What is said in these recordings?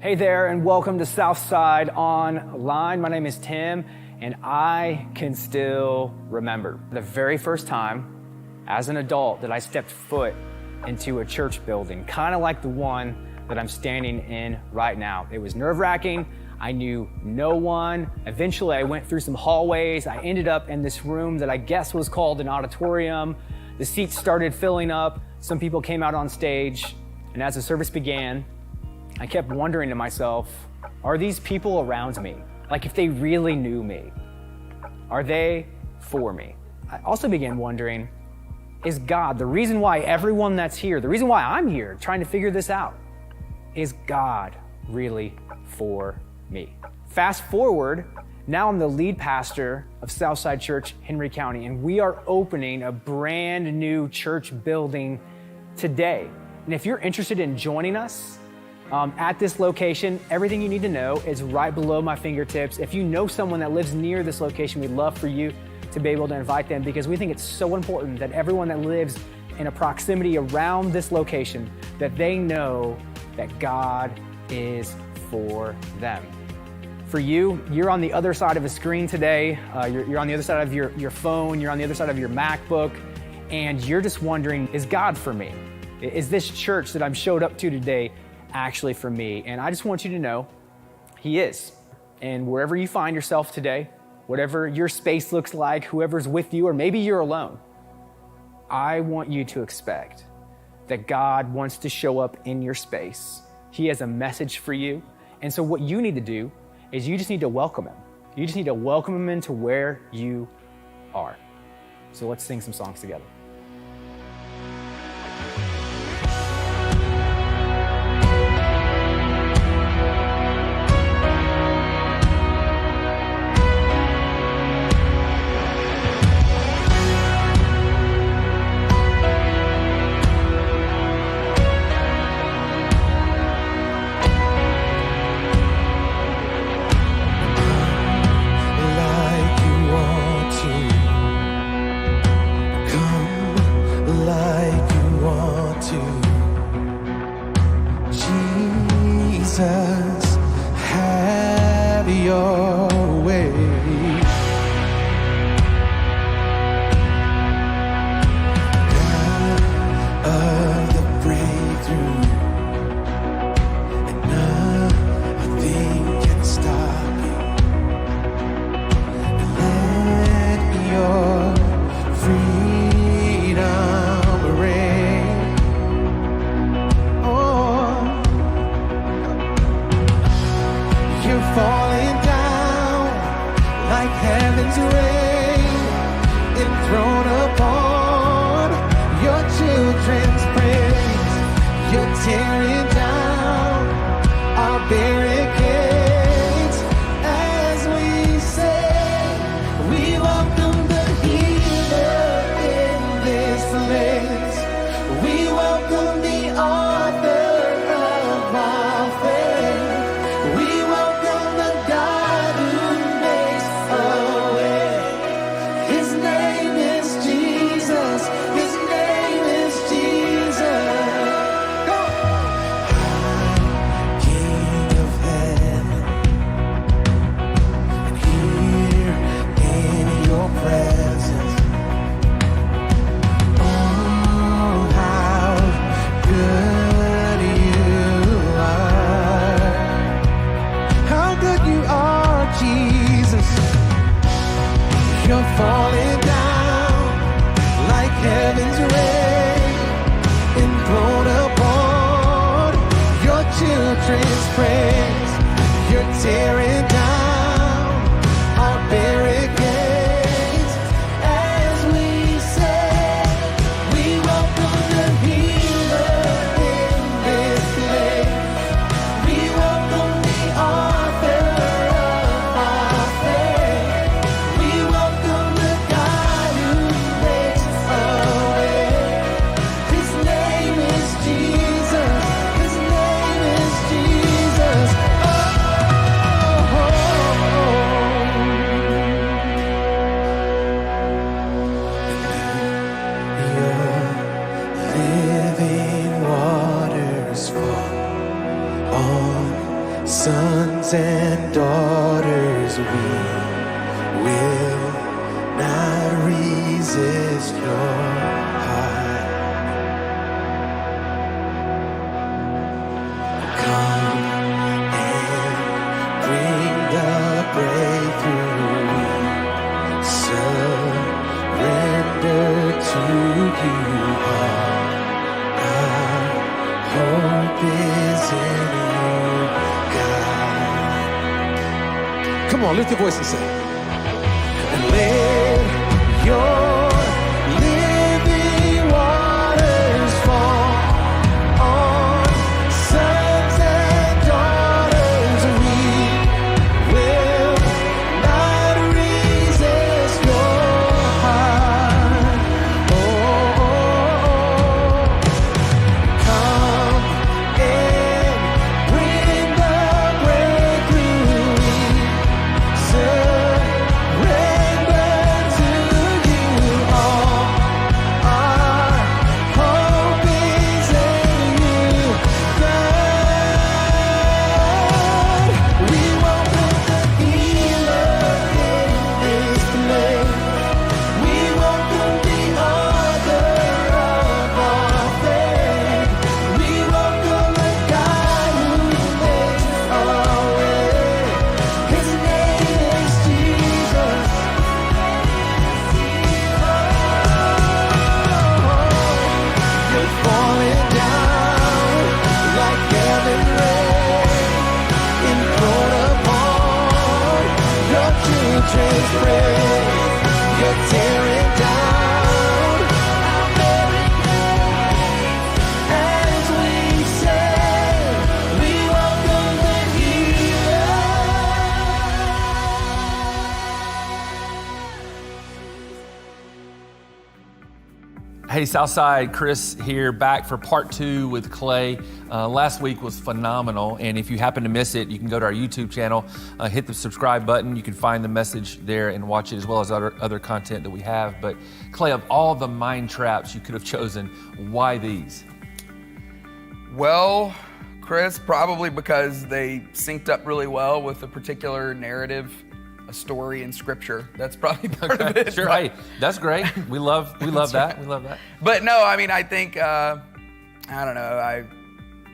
Hey there, and welcome to Southside Online. My name is Tim, and I can still remember the very first time as an adult that I stepped foot into a church building, kind of like the one that I'm standing in right now. It was nerve-wracking. I knew no one. Eventually, I went through some hallways. I ended up in this room that I guess was called an auditorium. The seats started filling up. Some people came out on stage, and as the service began, I kept wondering to myself, are these people around me? Like, if they really knew me, are they for me? I also began wondering, is God, the reason why everyone that's here, the reason why I'm here trying to figure this out, is God really for me? Fast forward, now I'm the lead pastor of Southside Church, Henry County, and we are opening a brand new church building today. And if you're interested in joining us, at this location, everything you need to know is right below my fingertips. If you know someone that lives near this location, we'd love for you to be able to invite them, because we think it's so important that everyone that lives in a proximity around this location, that they know that God is for them. For you, you're on the other side of a screen today. You're on the other side of your phone. You're on the other side of your MacBook, and you're just wondering, is God for me? Is this church that I'm showed up to today actually for me? And I just want you to know He is. And wherever you find yourself today, whatever your space looks like, whoever's with you, or maybe you're alone, I want you to expect that God wants to show up in your space. He has a message for you. And so what you need to do is you just need to welcome Him. You just need to welcome Him into where you are. So let's sing some songs together. sons and daughters, we will not resist your heart. Come and bring the breakthrough. We surrender to you. Our hope is in you, God. Come on, lift your voice and sing. And let your living waters fall on sons and daughters. We will not resist your heart. Oh, come and bring the breakthrough. We surrender to you. All our hope is in you, God. We welcome the healer in this place. We welcome the author of our faith. We welcome the God who makes our way. His name is Jesus. You're falling down like heaven rain, enthroned upon your children's praise. You're tearing down our very gates as we say, we welcome the healer. Hey Southside, Chris here, back for part 2 with Clay. Last week was phenomenal, and if you happen to miss it, you can go to our YouTube channel, hit the subscribe button. You can find the message there and watch it, as well as other content that we have. But Clay, of all the mind traps you could have chosen, why these? Well, Chris, probably because they synced up really well with a particular narrative, a story in Scripture. That's probably part of it. Sure, but- hey, that's great. We love that. We love that. But no, I mean, I think, I don't know,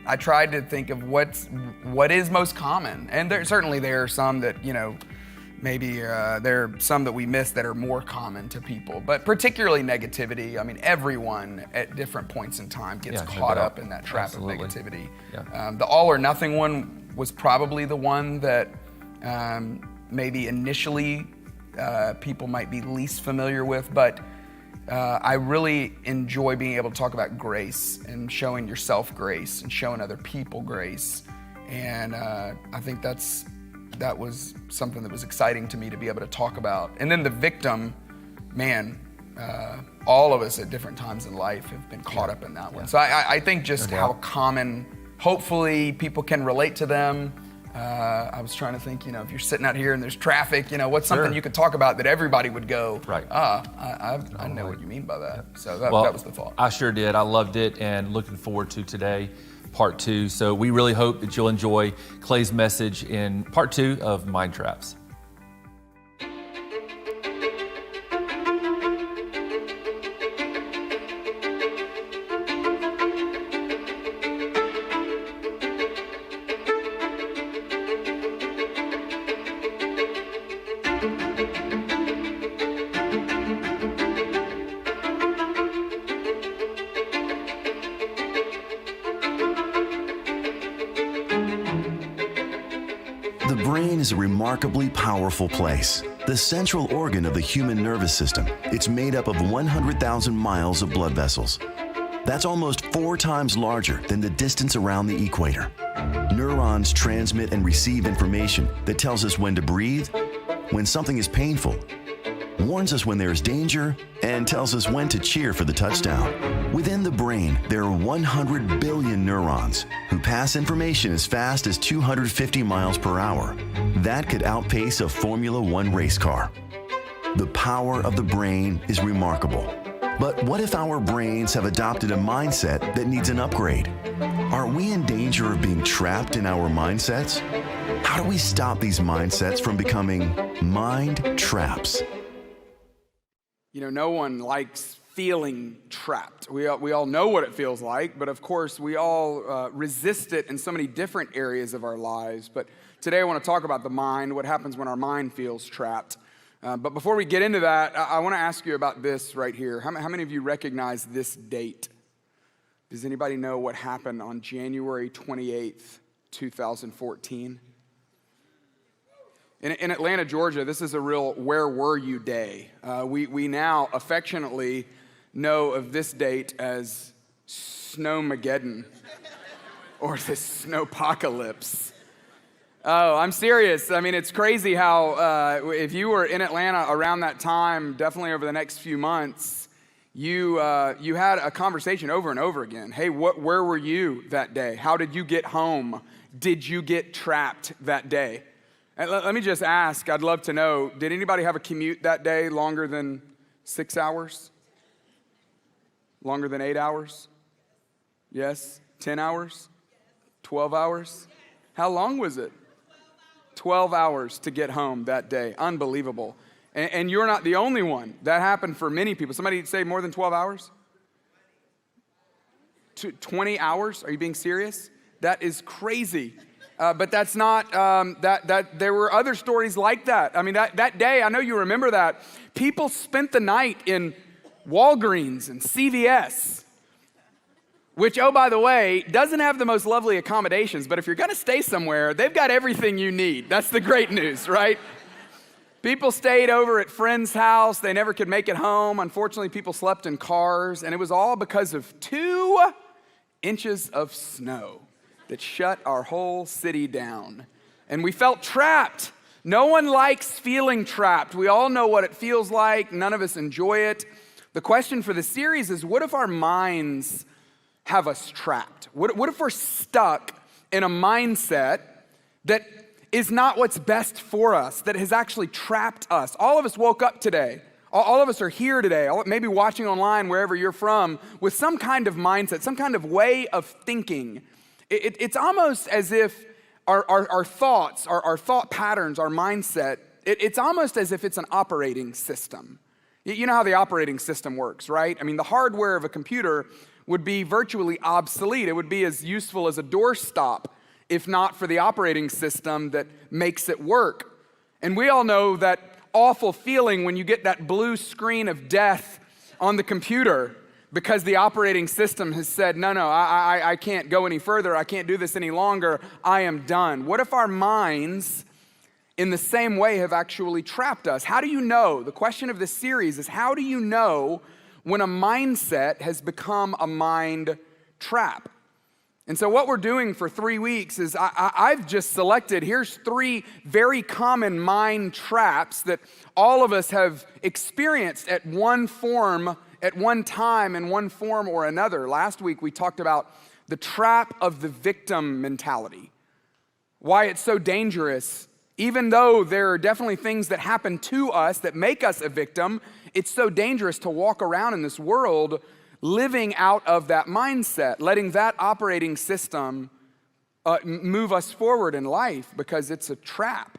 I tried to think of what is most common. And there are some that, maybe there are some that we miss that are more common to people, but particularly negativity. I mean, everyone at different points in time gets caught up in that trap Absolutely. of negativity. Yeah. The all or nothing one was probably the one that maybe initially people might be least familiar with, but I really enjoy being able to talk about grace and showing yourself grace and showing other people grace. And I think that was something that was exciting to me to be able to talk about. And then the victim, man, all of us at different times in life have been caught up in that one. So I think just how common, hopefully people can relate to them. I was trying to think, if you're sitting out here and there's traffic, what's something you could talk about that everybody would go, right? I know what you mean by that. So that was the thought. I sure did. I loved it, and looking forward to today, part 2. So we really hope that you'll enjoy Clay's message in part 2 of Mind Traps. The brain is a remarkably powerful place, the central organ of the human nervous system. It's made up of 100,000 miles of blood vessels. That's almost 4 times larger than the distance around the equator. Neurons transmit and receive information that tells us when to breathe, when something is painful, warns us when there is danger, and tells us when to cheer for the touchdown. Within the brain, there are 100 billion neurons who pass information as fast as 250 miles per hour. That could outpace a Formula One race car. The power of the brain is remarkable. But what if our brains have adopted a mindset that needs an upgrade? Are we in danger of being trapped in our mindsets? How do we stop these mindsets from becoming mind traps? You know, no one likes feeling trapped. We all know what it feels like, but of course we all resist it in so many different areas of our lives. But today I want to talk about the mind, what happens when our mind feels trapped. But before we get into that, I want to ask you about this right here. How many of you recognize this date? Does anybody know what happened on January 28th, 2014? In Atlanta, Georgia, this is a real where were you day. We now affectionately know of this date as Snowmageddon or the Snowpocalypse. Oh, I'm serious. I mean, it's crazy how if you were in Atlanta around that time, definitely over the next few months, you had a conversation over and over again. Hey, where were you that day? How did you get home? Did you get trapped that day? And let me just ask, I'd love to know, did anybody have a commute that day longer than 6 hours? Longer than 8 hours? Yes? 10 hours? 12 hours? How long was it? 12 hours to get home that day. Unbelievable. And you're not the only one. That happened for many people. Somebody say more than 12 hours? 20 hours? Are you being serious? That is crazy. But that's not, there were other stories like that. I mean, that day, I know you remember that. People spent the night in Walgreens and CVS, which, oh, by the way, doesn't have the most lovely accommodations, but if you're gonna stay somewhere, they've got everything you need. That's the great news, right? People stayed over at friends' house. They never could make it home. Unfortunately, people slept in cars, and it was all because of 2 inches of snow that shut our whole city down. And we felt trapped. No one likes feeling trapped. We all know what it feels like. None of us enjoy it. The question for the series is, what if our minds have us trapped? What if we're stuck in a mindset that is not what's best for us, that has actually trapped us? All of us woke up today. All of us are here today, maybe watching online wherever you're from, with some kind of mindset, some kind of way of thinking. It's almost as if our thoughts, our thought patterns, our mindset, it's almost as if it's an operating system. You know how the operating system works, right? I mean, the hardware of a computer would be virtually obsolete. It would be as useful as a doorstop, if not for the operating system that makes it work. And we all know that awful feeling when you get that blue screen of death on the computer, because the operating system has said, no, I can't go any further. I can't do this any longer. I am done. What if our minds, in the same way, have actually trapped us? How do you know? The question of this series is, how do you know when a mindset has become a mind trap? And so what we're doing for 3 weeks is I've just selected, here's 3 very common mind traps that all of us have experienced at one time in one form or another. Last week we talked about the trap of the victim mentality, why it's so dangerous. Even though there are definitely things that happen to us that make us a victim, it's so dangerous to walk around in this world living out of that mindset, letting that operating system move us forward in life, because it's a trap.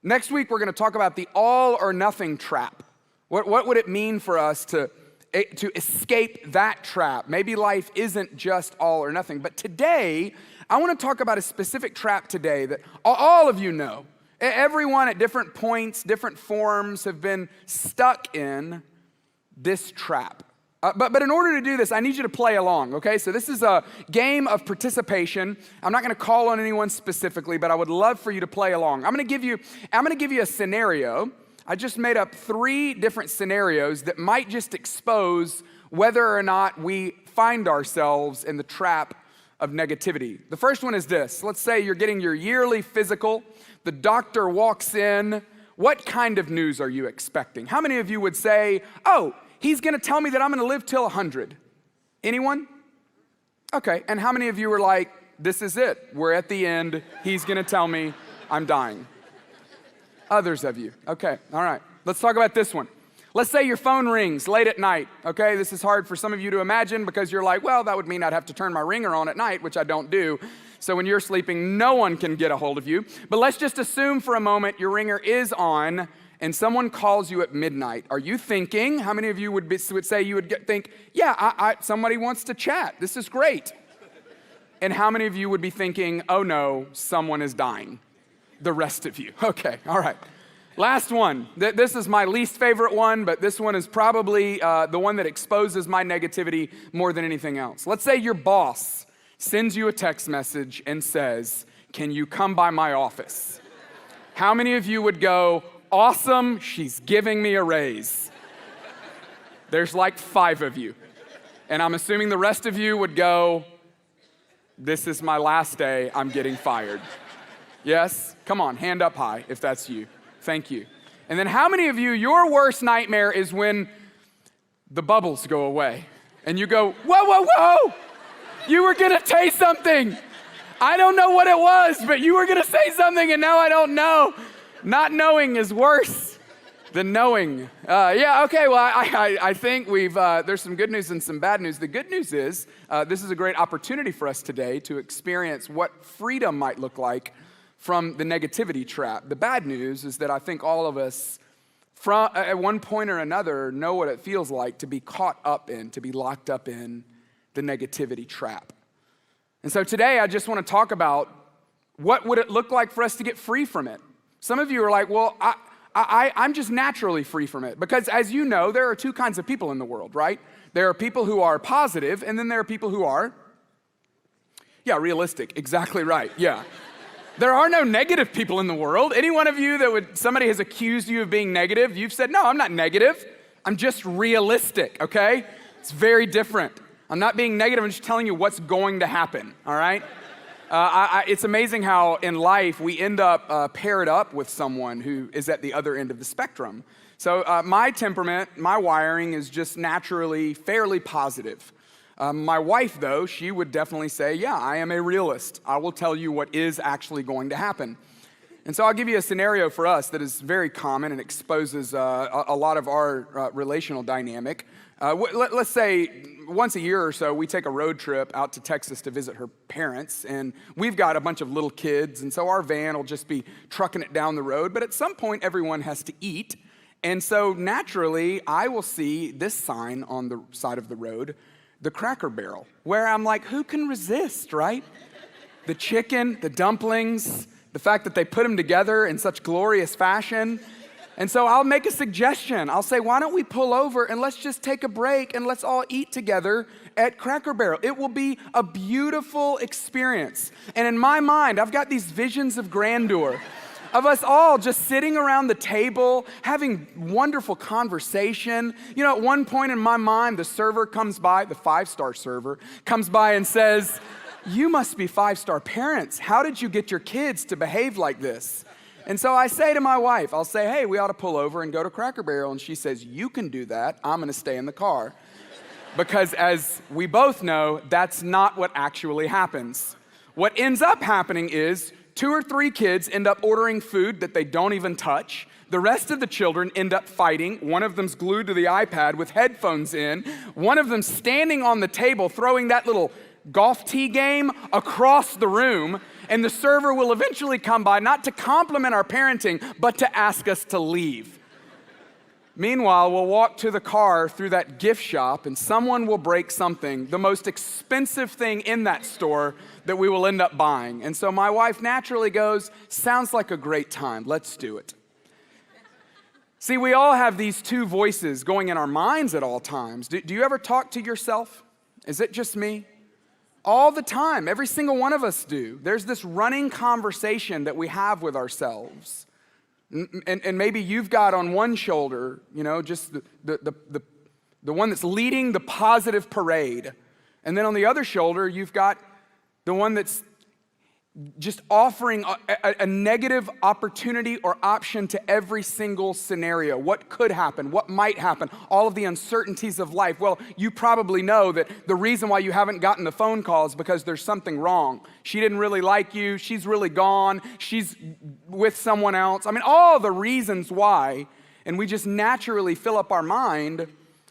Next week, we're going to talk about the all or nothing trap. What would it mean for us to escape that trap? Maybe life isn't just all or nothing. But today, I want to talk about a specific trap today that all of you know. Everyone at different points, different forms have been stuck in this trap. But in order to do this, I need you to play along, okay? So this is a game of participation. I'm not going to call on anyone specifically, but I would love for you to play along. I'm going to give you a scenario. I just made up 3 different scenarios that might just expose whether or not we find ourselves in the trap of negativity. The first one is this. Let's say you're getting your yearly physical. The doctor walks in. What kind of news are you expecting? How many of you would say, oh, he's going to tell me that I'm going to live till 100. Anyone? Okay, and how many of you were like, this is it. We're at the end. He's going to tell me I'm dying. Others of you. Okay, all right. Let's talk about this one. Let's say your phone rings late at night, okay? This is hard for some of you to imagine because you're like, well, that would mean I'd have to turn my ringer on at night, which I don't do. So when you're sleeping, no one can get a hold of you. But let's just assume for a moment your ringer is on and someone calls you at midnight. Are you thinking, how many of you would say you would think, yeah, somebody wants to chat. This is great. And how many of you would be thinking, oh no, someone is dying? The rest of you. Okay, all right. Last one. This is my least favorite one, but this one is probably the one that exposes my negativity more than anything else. Let's say your boss sends you a text message and says, can you come by my office? How many of you would go, awesome, she's giving me a raise? There's like 5 of you. And I'm assuming the rest of you would go, this is my last day, I'm getting fired. Yes? Come on, hand up high if that's you. Thank you. And then how many of you, your worst nightmare is when the bubbles go away and you go, whoa, whoa, whoa, you were gonna say something. I don't know what it was, but you were gonna say something and now I don't know. Not knowing is worse than knowing. Yeah, okay, well, I think there's some good news and some bad news. The good news is this is a great opportunity for us today to experience what freedom might look like from the negativity trap. The bad news is that I think all of us, at one point or another, know what it feels like to be caught up in, to be locked up in the negativity trap. And so today I just want to talk about what would it look like for us to get free from it. Some of you are like, well, I'm just naturally free from it. Because as you know, there are 2 kinds of people in the world, right? There are people who are positive, and then there are people who are, realistic. Exactly right, yeah. There are no negative people in the world. Any one of you somebody has accused you of being negative, you've said, no, I'm not negative. I'm just realistic, okay? It's very different. I'm not being negative, I'm just telling you what's going to happen, all right? It's amazing how in life we end up paired up with someone who is at the other end of the spectrum. So my temperament, my wiring is just naturally fairly positive. My wife, though, she would definitely say, yeah, I am a realist. I will tell you what is actually going to happen. And so I'll give you a scenario for us that is very common and exposes a lot of our relational dynamic. Let's say once a year or so, we take a road trip out to Texas to visit her parents, and we've got a bunch of little kids, and so our van will just be trucking it down the road, but at some point, everyone has to eat, and so naturally, I will see this sign on the side of the road, the Cracker Barrel, where I'm like, who can resist, right? The chicken, the dumplings, the fact that they put them together in such glorious fashion. And so I'll make a suggestion. I'll say, why don't we pull over and let's just take a break and let's all eat together at Cracker Barrel. It will be a beautiful experience. And in my mind, I've got these visions of grandeur of us all just sitting around the table, having wonderful conversation. You know, at one point in my mind, the server comes by, the 5-star server, comes by and says, you must be 5-star parents. How did you get your kids to behave like this? And so I say to my wife, I'll say, hey, we ought to pull over and go to Cracker Barrel. And she says, you can do that. I'm gonna stay in the car. Because as we both know, that's not what actually happens. What ends up happening is 2 or 3 kids end up ordering food that they don't even touch. The rest of the children end up fighting. One of them's glued to the iPad with headphones in. One of them's standing on the table throwing that little golf tee game across the room. And the server will eventually come by, not to compliment our parenting, but to ask us to leave. Meanwhile, we'll walk to the car through that gift shop and someone will break something, the most expensive thing in that store that we will end up buying. And so my wife naturally goes, sounds like a great time, let's do it. See, we all have these 2 voices going in our minds at all times. Do you ever talk to yourself? Is it just me? All the time, every single one of us do. There's this running conversation that we have with ourselves. And maybe you've got on one shoulder, you know, just the one that's leading the positive parade. And then on the other shoulder, you've got the one that's just offering a negative opportunity or option to every single scenario. What could happen? What might happen? All of the uncertainties of life. Well, you probably know that the reason why you haven't gotten the phone call is because there's something wrong. She didn't really like you. She's really gone. She's with someone else. I mean, all the reasons why. And we just naturally fill up our mind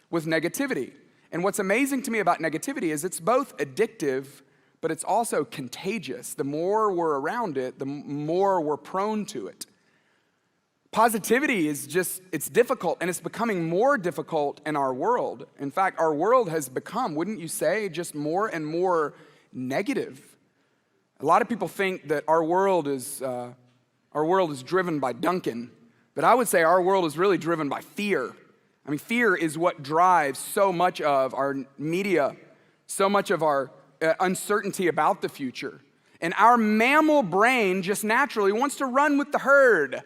with negativity. And what's amazing to me about negativity is it's both addictive, but it's also contagious. The more we're around it, the more we're prone to it. Positivity is just, it's difficult, and it's becoming more difficult in our world. In fact, our world has become, wouldn't you say, just more and more negative. A lot of people think that our world is driven by Duncan, but I would say our world is really driven by fear. I mean, fear is what drives so much of our media, so much of our uncertainty about the future. And our mammal brain just naturally wants to run with the herd.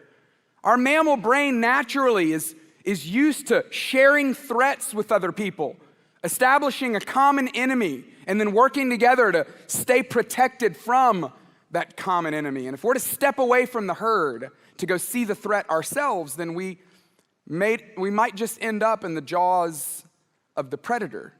Our mammal brain naturally is used to sharing threats with other people, establishing a common enemy, and then working together to stay protected from that common enemy. And if we're to step away from the herd to go see the threat ourselves, then we might just end up in the jaws of the predator.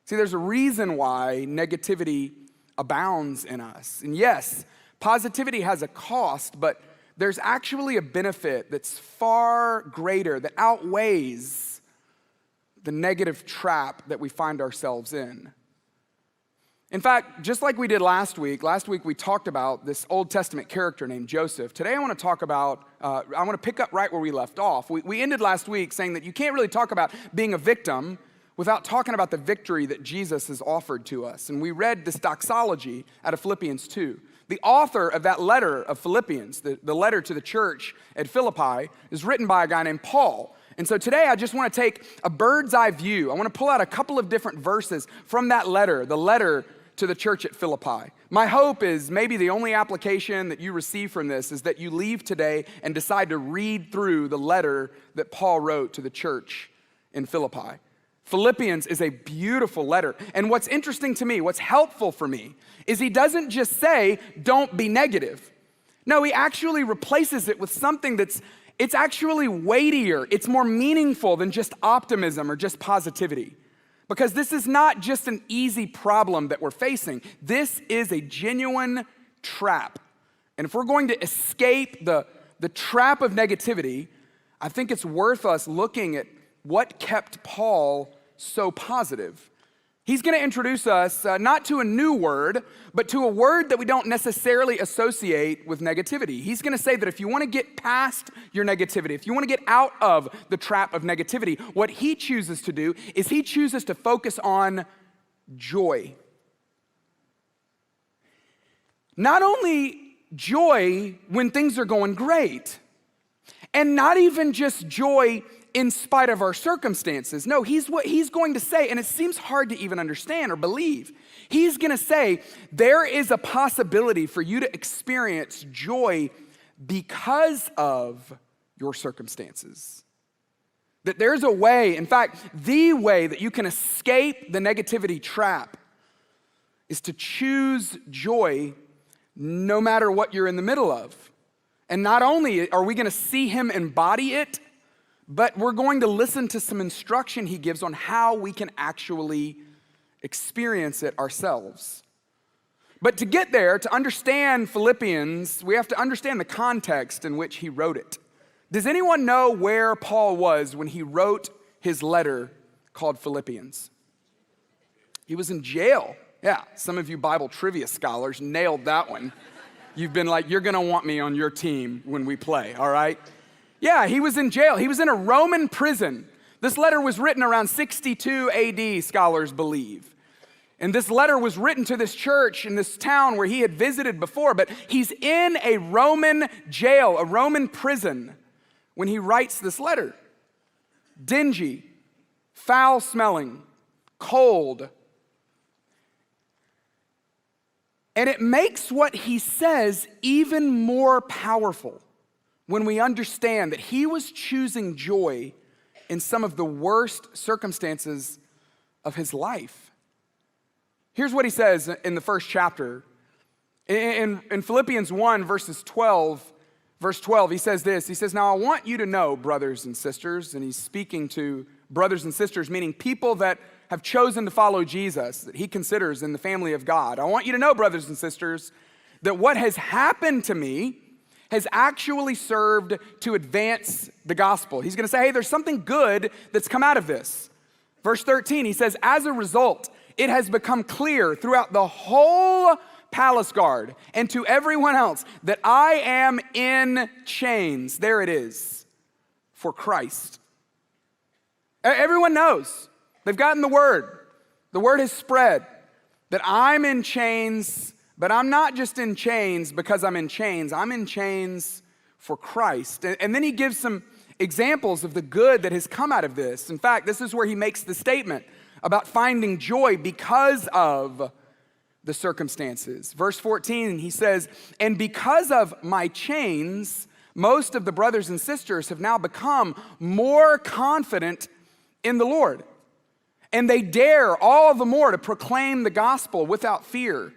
See, there's a reason why negativity abounds in us. And yes, positivity has a cost, but there's actually a benefit that's far greater, that outweighs the negative trap that we find ourselves in. In fact, just like we did last week we talked about this Old Testament character named Joseph. Today I want to pick up right where we left off. We ended last week saying that you can't really talk about being a victim without talking about the victory that Jesus has offered to us. And we read this doxology out of Philippians 2. The author of that letter of Philippians, the letter to the church at Philippi, is written by a guy named Paul. And so today I just want to take a bird's eye view. I want to pull out a couple of different verses from that letter, the letter to the church at Philippi. My hope is maybe the only application that you receive from this is that you leave today and decide to read through the letter that Paul wrote to the church in Philippi. Philippians is a beautiful letter. And what's interesting to me, what's helpful for me, is he doesn't just say, don't be negative. No, he actually replaces it with something it's actually weightier. It's more meaningful than just optimism or just positivity. Because this is not just an easy problem that we're facing. This is a genuine trap. And if we're going to escape the trap of negativity, I think it's worth us looking at what kept Paul so positive. He's going to introduce us not to a new word, but to a word that we don't necessarily associate with negativity. He's going to say that if you want to get past your negativity, if you want to get out of the trap of negativity, what he chooses to do is he chooses to focus on joy. Not only joy when things are going great, and not even just joy in spite of our circumstances. No, what he's going to say, and it seems hard to even understand or believe. He's going to say there is a possibility for you to experience joy because of your circumstances. That there's a way, in fact, the way that you can escape the negativity trap is to choose joy no matter what you're in the middle of. And not only are we going to see him embody it, but we're going to listen to some instruction he gives on how we can actually experience it ourselves. But to get there, to understand Philippians, we have to understand the context in which he wrote it. Does anyone know where Paul was when he wrote his letter called Philippians? He was in jail. Yeah, some of you Bible trivia scholars nailed that one. You've been like, you're gonna want me on your team when we play, all right? Yeah, he was in jail. He was in a Roman prison. This letter was written around 62 AD, scholars believe. And this letter was written to this church in this town where he had visited before, but he's in a Roman jail, a Roman prison, when he writes this letter. Dingy, foul-smelling, cold. And it makes what he says even more powerful when we understand that he was choosing joy in some of the worst circumstances of his life. Here's what he says in the first chapter. In Philippians 1, verse 12, he says this. He says, now I want you to know, brothers and sisters, and he's speaking to brothers and sisters, meaning people that have chosen to follow Jesus, that he considers in the family of God. I want you to know, brothers and sisters, that what has happened to me has actually served to advance the gospel. He's going to say, hey, there's something good that's come out of this. Verse 13, he says, as a result, it has become clear throughout the whole palace guard and to everyone else that I am in chains. There it is, for Christ. Everyone knows. They've gotten the word. The word has spread that I'm in chains, but I'm not just in chains because I'm in chains. I'm in chains for Christ. And then he gives some examples of the good that has come out of this. In fact, this is where he makes the statement about finding joy because of the circumstances. Verse 14, he says, and because of my chains, most of the brothers and sisters have now become more confident in the Lord. And they dare all the more to proclaim the gospel without fear.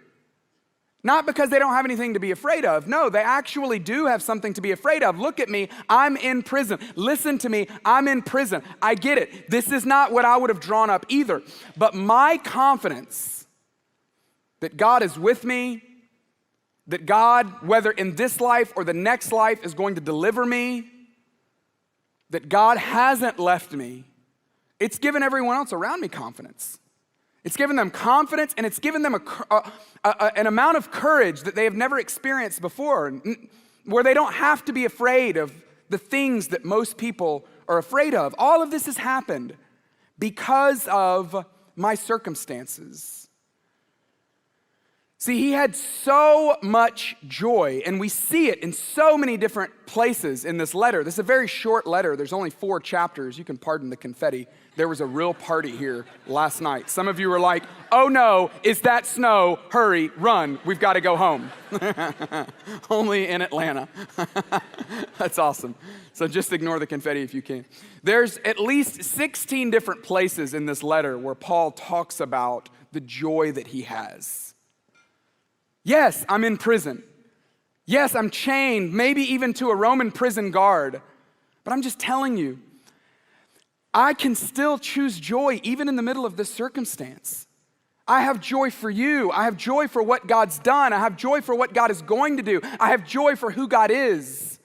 Not because they don't have anything to be afraid of. No, they actually do have something to be afraid of. Look at me, I'm in prison. Listen to me, I'm in prison. I get it. This is not what I would have drawn up either. But my confidence that God is with me, that God, whether in this life or the next life, is going to deliver me, that God hasn't left me, it's given everyone else around me confidence. It's given them confidence, and it's given them an amount of courage that they have never experienced before, where they don't have to be afraid of the things that most people are afraid of. All of this has happened because of my circumstances. See, he had so much joy, and we see it in so many different places in this letter. This is a very short letter. There's only 4 chapters. You can pardon the confetti. There was a real party here last night. Some of you were like, oh no, is that snow? Hurry, run, we've got to go home. Only in Atlanta. That's awesome. So just ignore the confetti if you can. There's at least 16 different places in this letter where Paul talks about the joy that he has. Yes, I'm in prison. Yes, I'm chained, maybe even to a Roman prison guard. But I'm just telling you, I can still choose joy even in the middle of this circumstance. I have joy for you. I have joy for what God's done. I have joy for what God is going to do. I have joy for who God is.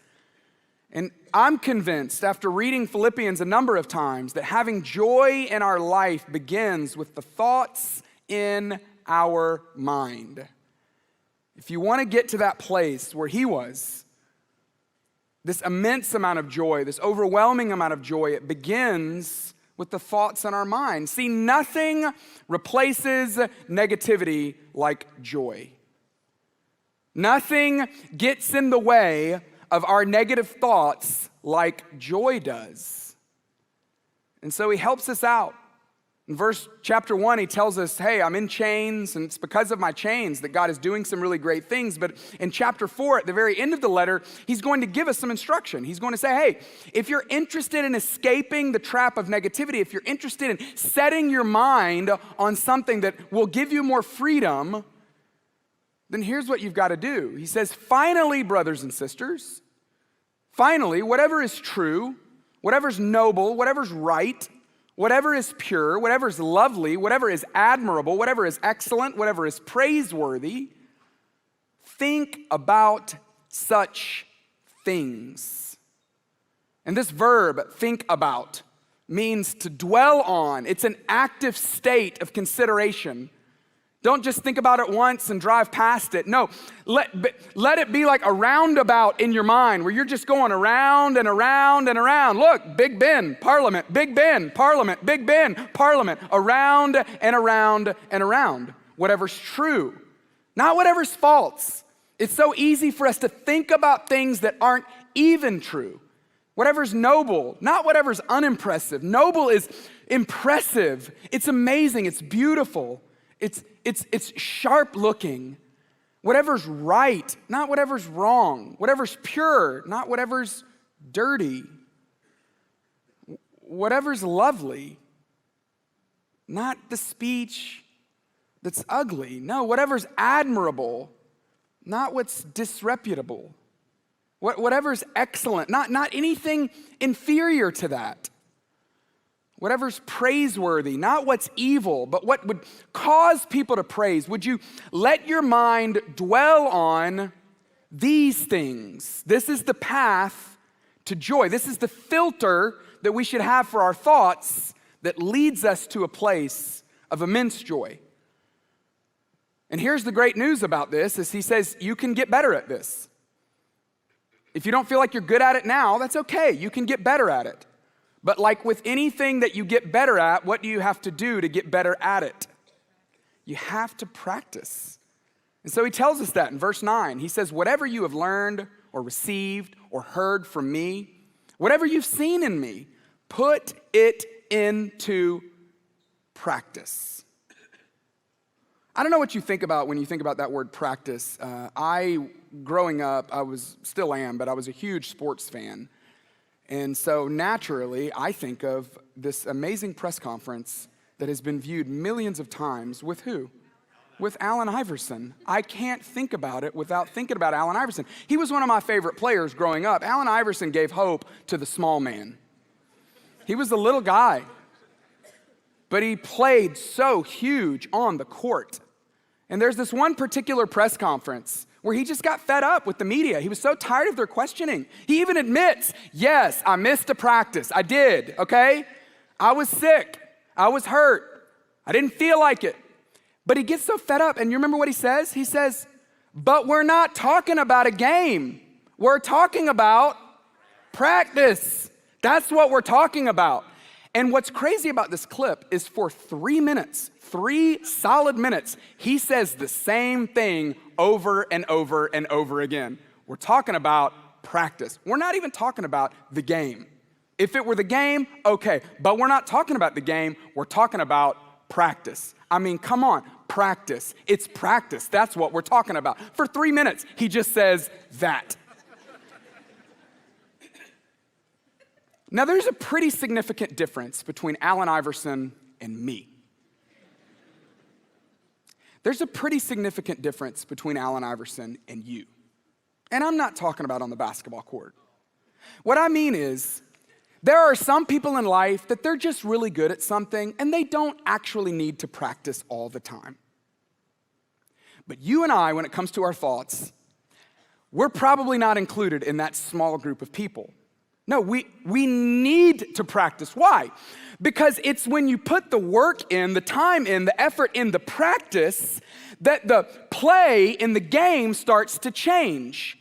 And I'm convinced, after reading Philippians a number of times, that having joy in our life begins with the thoughts in our mind. If you want to get to that place where he was, this immense amount of joy, this overwhelming amount of joy, it begins with the thoughts in our mind. See, nothing replaces negativity like joy. Nothing gets in the way of our negative thoughts like joy does. And so he helps us out. In chapter 1, he tells us, hey, I'm in chains, and it's because of my chains that God is doing some really great things. But in chapter 4, at the very end of the letter, he's going to give us some instruction. He's going to say, hey, if you're interested in escaping the trap of negativity, if you're interested in setting your mind on something that will give you more freedom, then here's what you've got to do. He says, finally, brothers and sisters, finally, whatever is true, whatever's noble, whatever's right, whatever is pure, whatever is lovely, whatever is admirable, whatever is excellent, whatever is praiseworthy, think about such things. And this verb, think about, means to dwell on. It's an active state of consideration. Don't just think about it once and drive past it. No, let it be like a roundabout in your mind where you're just going around and around and around. Look, Big Ben, Parliament, Big Ben, Parliament, Big Ben, Parliament, around and around and around. Whatever's true, not whatever's false. It's so easy for us to think about things that aren't even true. Whatever's noble, not whatever's unimpressive. Noble is impressive. It's amazing. It's beautiful. It's sharp looking. Whatever's right, not whatever's wrong. Whatever's pure, not whatever's dirty. Whatever's lovely, not the speech that's ugly. No, whatever's admirable, not what's disreputable. Whatever's excellent, not anything inferior to that. Whatever's praiseworthy, not what's evil, but what would cause people to praise. Would you let your mind dwell on These things, this is the path to joy. This is the filter that we should have for our thoughts that leads us to a place of immense joy. And here's the great news about this, is he says you can get better at this. If you don't feel like you're good at it now, that's okay. You can get better at it. But like with anything that you get better at, what do you have to do to get better at it? You have to practice. And so he tells us that in verse 9. He says, whatever you have learned or received or heard from me, whatever you've seen in me, put it into practice. I don't know what you think about when you think about that word practice. Growing up, still am, but I was a huge sports fan. And so naturally, I think of this amazing press conference that has been viewed millions of times with who? With Allen Iverson. I can't think about it without thinking about Allen Iverson. He was one of my favorite players growing up. Allen Iverson gave hope to the small man. He was a little guy, but he played so huge on the court. And there's this one particular press conference where he just got fed up with the media. He was so tired of their questioning. He even admits, yes, I missed a practice. I did, okay? I was sick. I was hurt. I didn't feel like it. But he gets so fed up, and you remember what he says? He says, but we're not talking about a game. We're talking about practice. That's what we're talking about. And what's crazy about this clip is for 3 minutes, 3 solid minutes, he says the same thing over and over and over again. We're talking about practice. We're not even talking about the game. If it were the game, okay, but we're not talking about the game. We're talking about practice. I mean, come on, practice. It's practice. That's what we're talking about. For 3 minutes, he just says that. Now, there's a pretty significant difference between Allen Iverson and me. There's a pretty significant difference between Allen Iverson and you. And I'm not talking about on the basketball court. What I mean is, there are some people in life that they're just really good at something and they don't actually need to practice all the time. But you and I, when it comes to our thoughts, we're probably not included in that small group of people. No, we need to practice. Why? Because it's when you put the work in, the time in, the effort in, the practice, that the play in the game starts to change.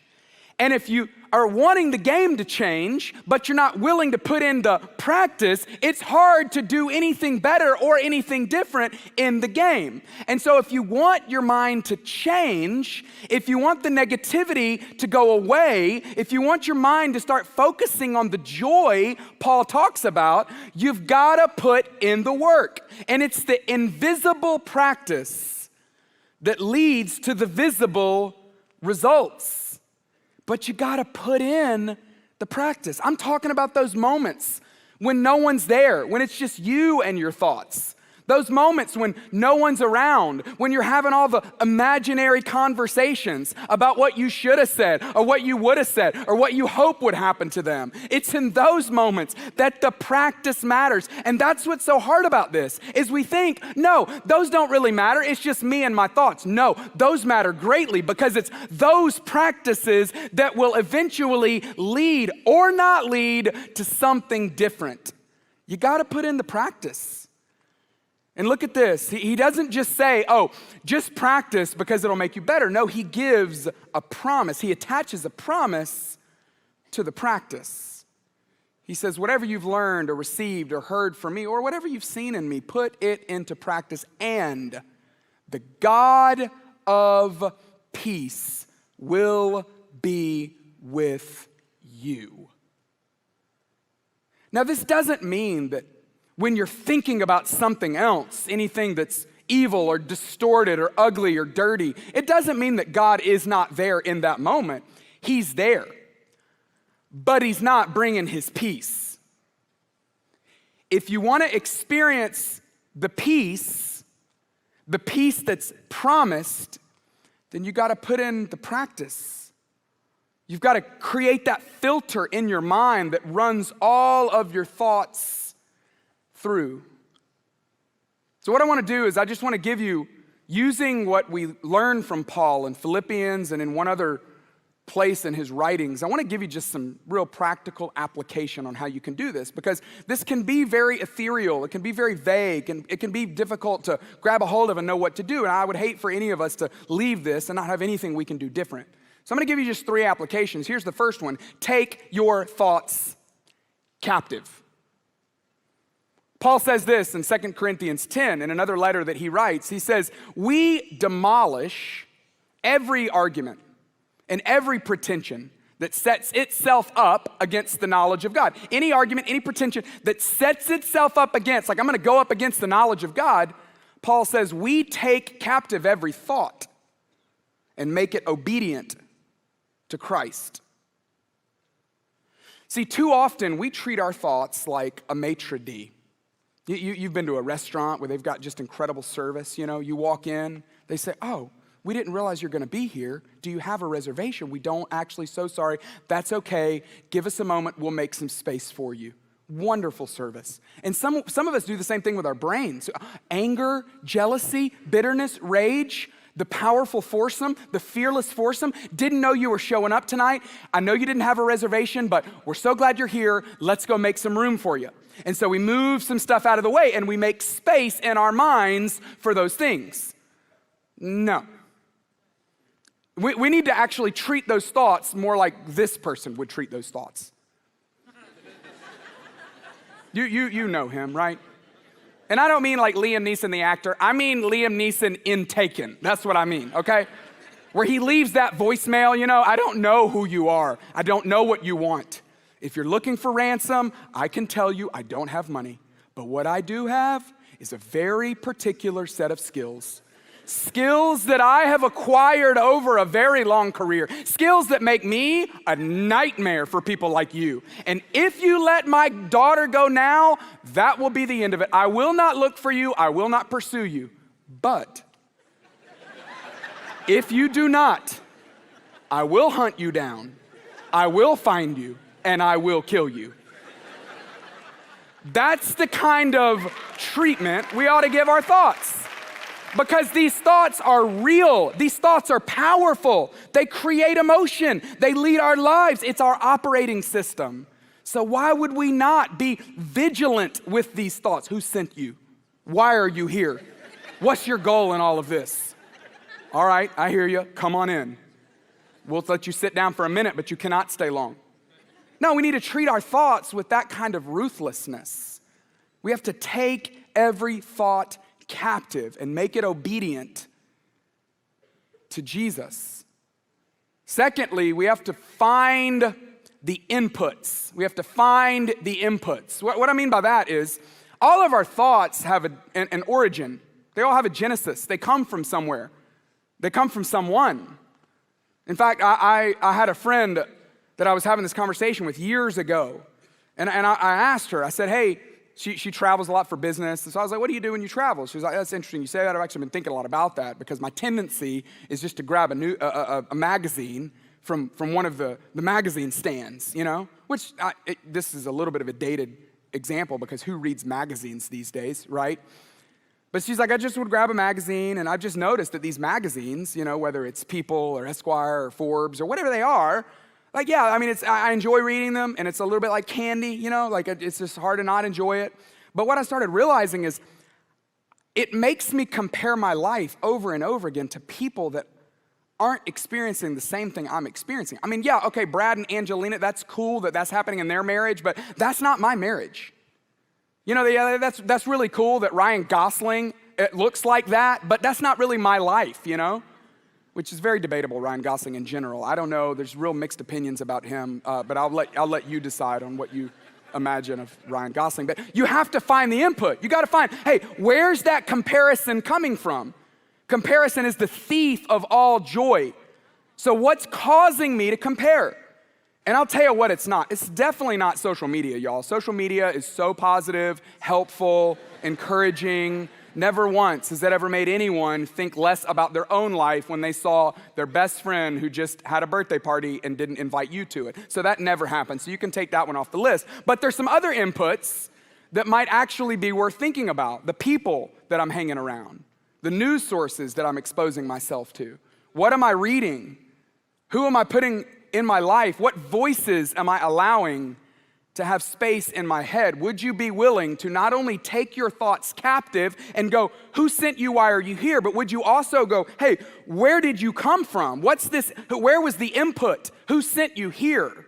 And if you are wanting the game to change, but you're not willing to put in the practice, it's hard to do anything better or anything different in the game. And so if you want your mind to change, if you want the negativity to go away, if you want your mind to start focusing on the joy Paul talks about, you've got to put in the work. And it's the invisible practice that leads to the visible results. But you gotta put in the practice. I'm talking about those moments when no one's there, when it's just you and your thoughts. Those moments when no one's around, when you're having all the imaginary conversations about what you should have said, or what you would have said, or what you hope would happen to them. It's in those moments that the practice matters. And that's what's so hard about this, is we think, no, those don't really matter. It's just me and my thoughts. No, those matter greatly, because it's those practices that will eventually lead or not lead to something different. You gotta put in the practice. And look at this. He doesn't just say, oh, just practice because it'll make you better. No, he gives a promise. He attaches a promise to the practice. He says, whatever you've learned or received or heard from me, or whatever you've seen in me, put it into practice, and the God of peace will be with you. Now, this doesn't mean that when you're thinking about something else, anything that's evil or distorted or ugly or dirty, it doesn't mean that God is not there in that moment. He's there, but he's not bringing his peace. If you want to experience the peace that's promised, then you got to put in the practice. You've got to create that filter in your mind that runs all of your thoughts through. So what I want to do is I just want to give you, using what we learned from Paul in Philippians and in one other place in his writings, I want to give you just some real practical application on how you can do this, because this can be very ethereal, it can be very vague, and it can be difficult to grab a hold of and know what to do. And I would hate for any of us to leave this and not have anything we can do different. So I'm going to give you just 3 applications. Here's the first one. Take your thoughts captive. Paul says this in 2 Corinthians 10, in another letter that he writes. He says, we demolish every argument and every pretension that sets itself up against the knowledge of God. Any argument, any pretension that sets itself up against, like I'm going to go up against the knowledge of God, Paul says we take captive every thought and make it obedient to Christ. See, too often we treat our thoughts like a maitre d'. You've been to a restaurant where they've got just incredible service. You walk in, they say, oh, we didn't realize you're going to be here. Do you have a reservation? We don't actually. So sorry. That's okay. Give us a moment. We'll make some space for you. Wonderful service. And some of us do the same thing with our brains. Anger, jealousy, bitterness, rage, the powerful foursome, the fearless foursome. Didn't know you were showing up tonight. I know you didn't have a reservation, but we're so glad you're here. Let's go make some room for you. And so we move some stuff out of the way and we make space in our minds for those things. No. We need to actually treat those thoughts more like this person would treat those thoughts. You know him, right? And I don't mean like Liam Neeson, the actor. I mean Liam Neeson in Taken. That's what I mean, okay? Where he leaves that voicemail, I don't know who you are. I don't know what you want. If you're looking for ransom, I can tell you I don't have money. But what I do have is a very particular set of skills. Skills that I have acquired over a very long career. Skills that make me a nightmare for people like you. And if you let my daughter go now, that will be the end of it. I will not look for you. I will not pursue you. But if you do not, I will hunt you down. I will find you. And I will kill you. That's the kind of treatment we ought to give our thoughts. Because these thoughts are real. These thoughts are powerful. They create emotion. They lead our lives. It's our operating system. So why would we not be vigilant with these thoughts? Who sent you? Why are you here? What's your goal in all of this? All right, I hear you. Come on in. We'll let you sit down for a minute, but you cannot stay long. No, we need to treat our thoughts with that kind of ruthlessness. We have to take every thought captive and make it obedient to Jesus. Secondly, we have to find the inputs. We have to find the inputs. What I mean by that is all of our thoughts have an origin. They all have a genesis. They come from somewhere. They come from someone. In fact, I had a friend that I was having this conversation with years ago. And I asked her, I said, hey, she travels a lot for business. And so I was like, what do you do when you travel? She was like, that's interesting you say that. I've actually been thinking a lot about that because my tendency is just to grab a magazine from one of the magazine stands, which this is a little bit of a dated example because who reads magazines these days, right? But she's like, I just would grab a magazine, and I've just noticed that these magazines, whether it's People or Esquire or Forbes or whatever they are, like, yeah, I mean, I enjoy reading them, and it's a little bit like candy, like it's just hard to not enjoy it. But what I started realizing is it makes me compare my life over and over again to people that aren't experiencing the same thing I'm experiencing. I mean, yeah, okay, Brad and Angelina, that's cool that that's happening in their marriage, but that's not my marriage. That's really cool that Ryan Gosling, it looks like that, but that's not really my life, which is very debatable, Ryan Gosling in general. I don't know, there's real mixed opinions about him, but I'll let you decide on what you imagine of Ryan Gosling. But you have to find the input. You got to find, hey, where's that comparison coming from? Comparison is the thief of all joy. So what's causing me to compare? And I'll tell you what it's not. It's definitely not social media, y'all. Social media is so positive, helpful, encouraging. Never once has that ever made anyone think less about their own life when they saw their best friend who just had a birthday party and didn't invite you to it. So that never happened. So you can take that one off the list. But there's some other inputs that might actually be worth thinking about. The people that I'm hanging around. The news sources that I'm exposing myself to. What am I reading? Who am I putting in my life? What voices am I allowing to have space in my head? Would you be willing to not only take your thoughts captive and go, who sent you, why are you here? But would you also go, hey, where did you come from? What's this? Where was the input? Who sent you here?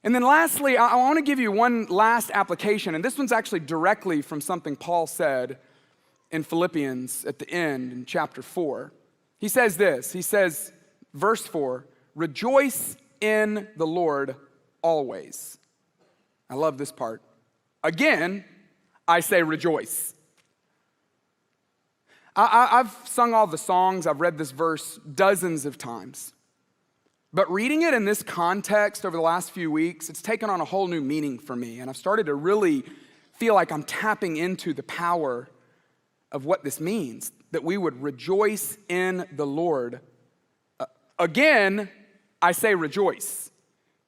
And then lastly, I want to give you one last application, and this one's actually directly from something Paul said in Philippians at the end in chapter 4. He says this, he says, verse 4, rejoice in the Lord always. I love this part. Again, I say rejoice. I've sung all the songs, I've read this verse dozens of times. But reading it in this context over the last few weeks, it's taken on a whole new meaning for me. And I've started to really feel like I'm tapping into the power of what this means, that we would rejoice in the Lord. Again, I say rejoice.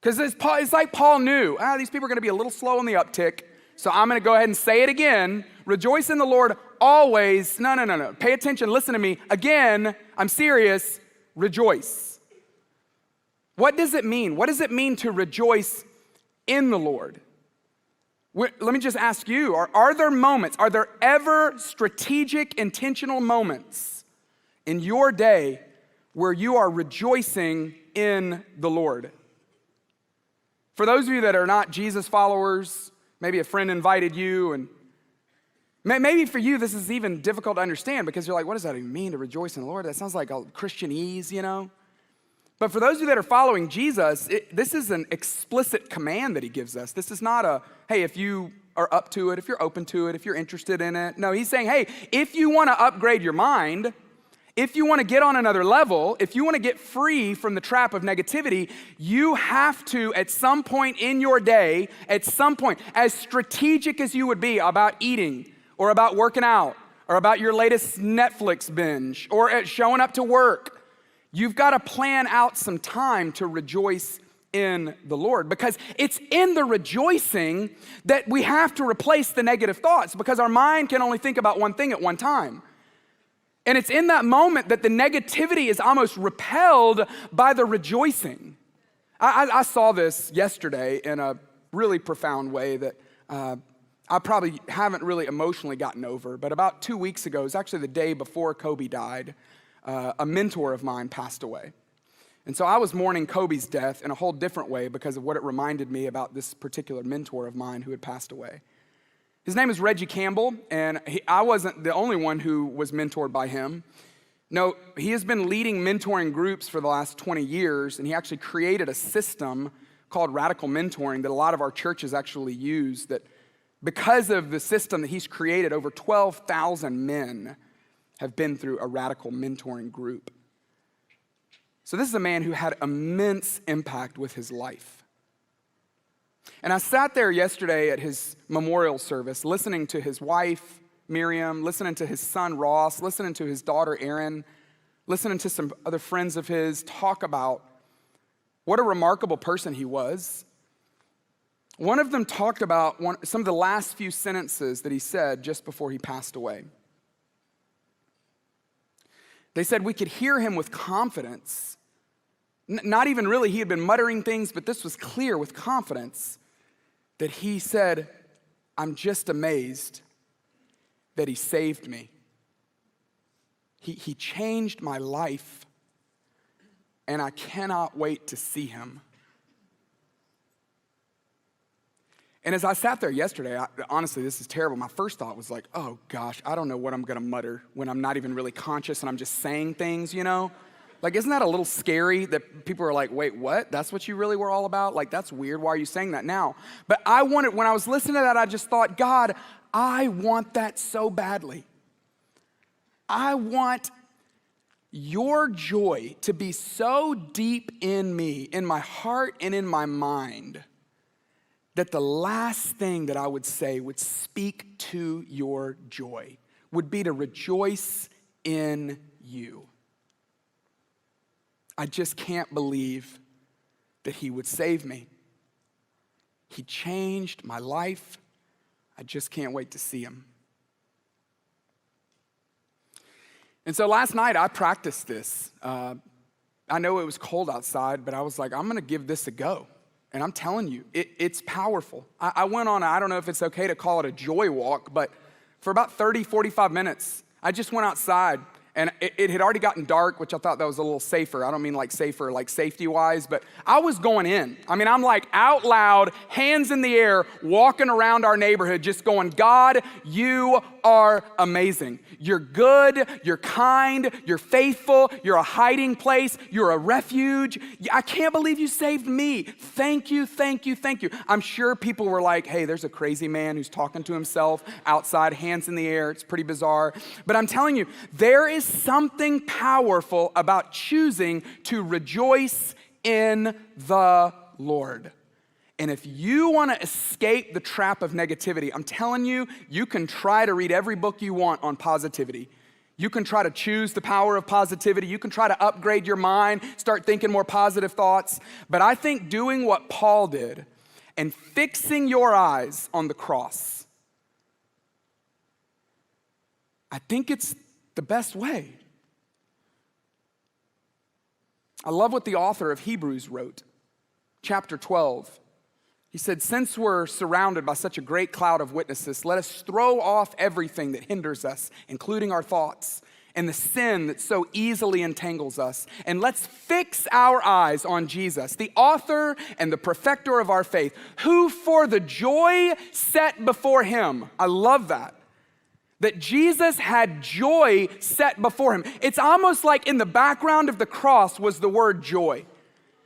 Because it's like Paul knew, these people are going to be a little slow on the uptick, so I'm going to go ahead and say it again. Rejoice in the Lord always. No. Pay attention, listen to me. Again, I'm serious, rejoice. What does it mean? What does it mean to rejoice in the Lord? Let me just ask you, are there ever strategic, intentional moments in your day where you are rejoicing in the Lord? For those of you that are not Jesus followers, maybe a friend invited you, and maybe for you this is even difficult to understand because you're like, what does that even mean to rejoice in the Lord? That sounds like a Christianese, you know? But for those of you that are following Jesus, this is an explicit command that he gives us. This is not a, hey, if you are up to it, if you're open to it, if you're interested in it. No, he's saying, hey, if you want to upgrade your mind, if you want to get on another level, if you want to get free from the trap of negativity, you have to, at some point in your day, at some point, as strategic as you would be about eating or about working out or about your latest Netflix binge or at showing up to work, you've got to plan out some time to rejoice in the Lord, because it's in the rejoicing that we have to replace the negative thoughts, because our mind can only think about one thing at one time. And it's in that moment that the negativity is almost repelled by the rejoicing. I saw this yesterday in a really profound way that I probably haven't really emotionally gotten over, but about 2 weeks ago, it was actually the day before Kobe died, a mentor of mine passed away. And so I was mourning Kobe's death in a whole different way because of what it reminded me about this particular mentor of mine who had passed away. His name is Reggie Campbell, and I wasn't the only one who was mentored by him. No, he has been leading mentoring groups for the last 20 years, and he actually created a system called radical mentoring that a lot of our churches actually use, that because of the system that he's created, over 12,000 men have been through a radical mentoring group. So this is a man who had immense impact with his life. And I sat there yesterday at his memorial service, listening to his wife, Miriam, listening to his son, Ross, listening to his daughter, Erin, listening to some other friends of his talk about what a remarkable person he was. One of them talked about some of the last few sentences that he said just before he passed away. They said we could hear him with confidence. Not even really, he had been muttering things, but this was clear with confidence that he said, I'm just amazed that he saved me. He changed my life, and I cannot wait to see him. And as I sat there yesterday, honestly, this is terrible. My first thought was like, oh gosh, I don't know what I'm gonna mutter when I'm not even really conscious and I'm just saying things, you know? Like, isn't that a little scary that people are like, wait, what? That's what you really were all about? Like, that's weird. Why are you saying that now? But when I was listening to that, I just thought, God, I want that so badly. I want your joy to be so deep in me, in my heart and in my mind, that the last thing that I would say would speak to your joy, would be to rejoice in you. I just can't believe that he would save me. He changed my life. I just can't wait to see him. And so last night I practiced this. I know it was cold outside, but I was like, I'm gonna give this a go. And I'm telling you, it's powerful. I went on, I don't know if it's okay to call it a joy walk, but for about 30, 45 minutes, I just went outside. And it had already gotten dark, which I thought that was a little safer. I don't mean like safer, like safety-wise, but I was going in. I mean, I'm like out loud, hands in the air, walking around our neighborhood, just going, God, you are amazing. You're good, you're kind, you're faithful, you're a hiding place, you're a refuge. I can't believe you saved me. Thank you, thank you, thank you. I'm sure people were like, hey, there's a crazy man who's talking to himself outside, hands in the air. It's pretty bizarre. But I'm telling you, there is something powerful about choosing to rejoice in the Lord. And if you want to escape the trap of negativity, I'm telling you, you can try to read every book you want on positivity. You can try to choose the power of positivity. You can try to upgrade your mind, start thinking more positive thoughts. But I think doing what Paul did and fixing your eyes on the cross, I think it's the best way. I love what the author of Hebrews wrote, chapter 12. He said, since we're surrounded by such a great cloud of witnesses, let us throw off everything that hinders us, including our thoughts, and the sin that so easily entangles us. And let's fix our eyes on Jesus, the author and the perfecter of our faith, who for the joy set before him, I love that Jesus had joy set before him. It's almost like in the background of the cross was the word joy.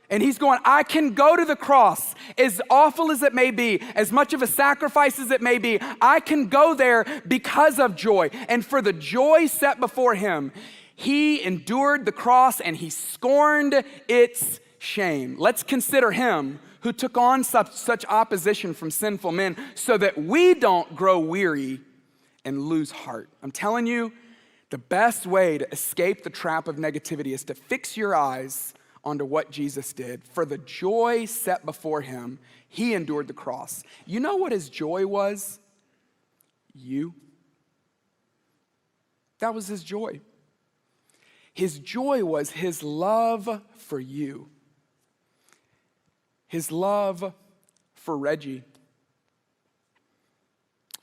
And he's going, I can go to the cross, as awful as it may be, as much of a sacrifice as it may be, I can go there because of joy. And for the joy set before him, he endured the cross and he scorned its shame. Let's consider him who took on such opposition from sinful men so that we don't grow weary and lose heart. I'm telling you, the best way to escape the trap of negativity is to fix your eyes onto what Jesus did. For the joy set before him, he endured the cross. You know what his joy was? You. That was his joy. His joy was his love for you. His love for Reggie.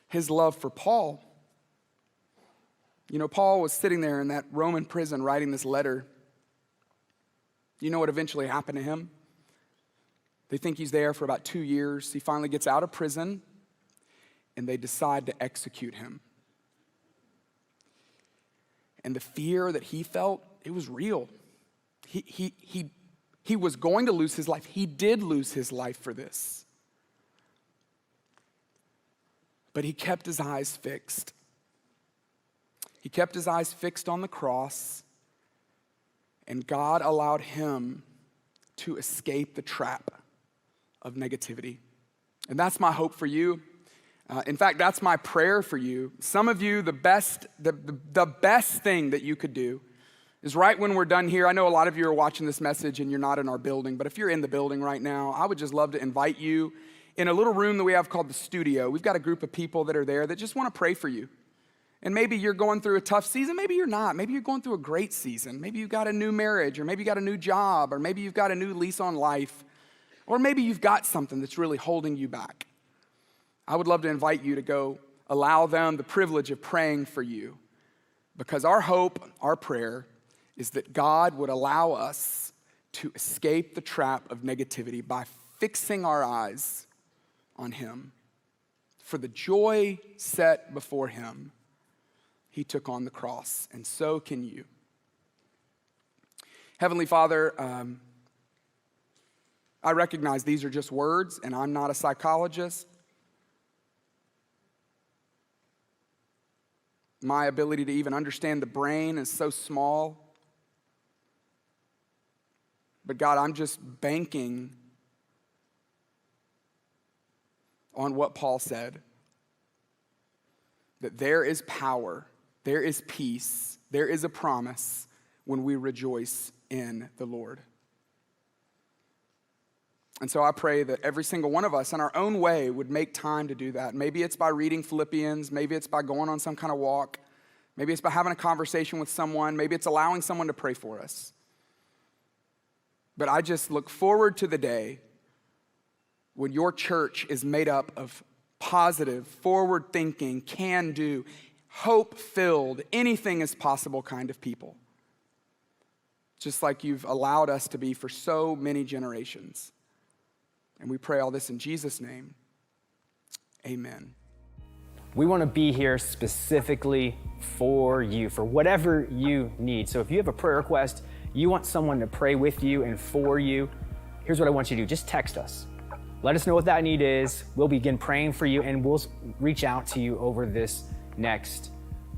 His love for Paul. You know, Paul was sitting there in that Roman prison writing this letter. You know what eventually happened to him? They think he's there for about 2 years. He finally gets out of prison, and they decide to execute him. And the fear that he felt, it was real. He was going to lose his life. He did lose his life for this. But he kept his eyes fixed. He kept his eyes fixed on the cross, and God allowed him to escape the trap of negativity. And that's my hope for you. In fact, that's my prayer for you. Some of you, the best thing that you could do is right when we're done here. I know a lot of you are watching this message and you're not in our building, but if you're in the building right now, I would just love to invite you in a little room that we have called the studio. We've got a group of people that are there that just want to pray for you. And maybe you're going through a tough season, maybe you're not. Maybe you're going through a great season. Maybe you've got a new marriage, or maybe you got a new job, or maybe you've got a new lease on life, or maybe you've got something that's really holding you back. I would love to invite you to go allow them the privilege of praying for you, because our hope, our prayer, is that God would allow us to escape the trap of negativity by fixing our eyes on him. For the joy set before him, he took on the cross, and so can you. Heavenly Father, I recognize these are just words, and I'm not a psychologist. My ability to even understand the brain is so small. But God, I'm just banking on what Paul said, that there is power, there is peace, there is a promise when we rejoice in the Lord. And so I pray that every single one of us in our own way would make time to do that. Maybe it's by reading Philippians, maybe it's by going on some kind of walk, maybe it's by having a conversation with someone, maybe it's allowing someone to pray for us. But I just look forward to the day when your church is made up of positive, forward-thinking, can-do, hope-filled, anything is possible kind of people. Just like you've allowed us to be for so many generations. And we pray all this in Jesus' name. Amen. We want to be here specifically for you, for whatever you need. So if you have a prayer request, you want someone to pray with you and for you, here's what I want you to do. Just text us. Let us know what that need is. We'll begin praying for you, and we'll reach out to you over this next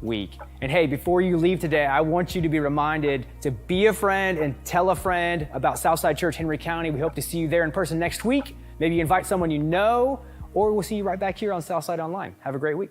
week. And hey, before you leave today, I want you to be reminded to be a friend and tell a friend about Southside Church, Henry County. We hope to see you there in person next week. Maybe invite someone you know, or we'll see you right back here on Southside Online. Have a great week.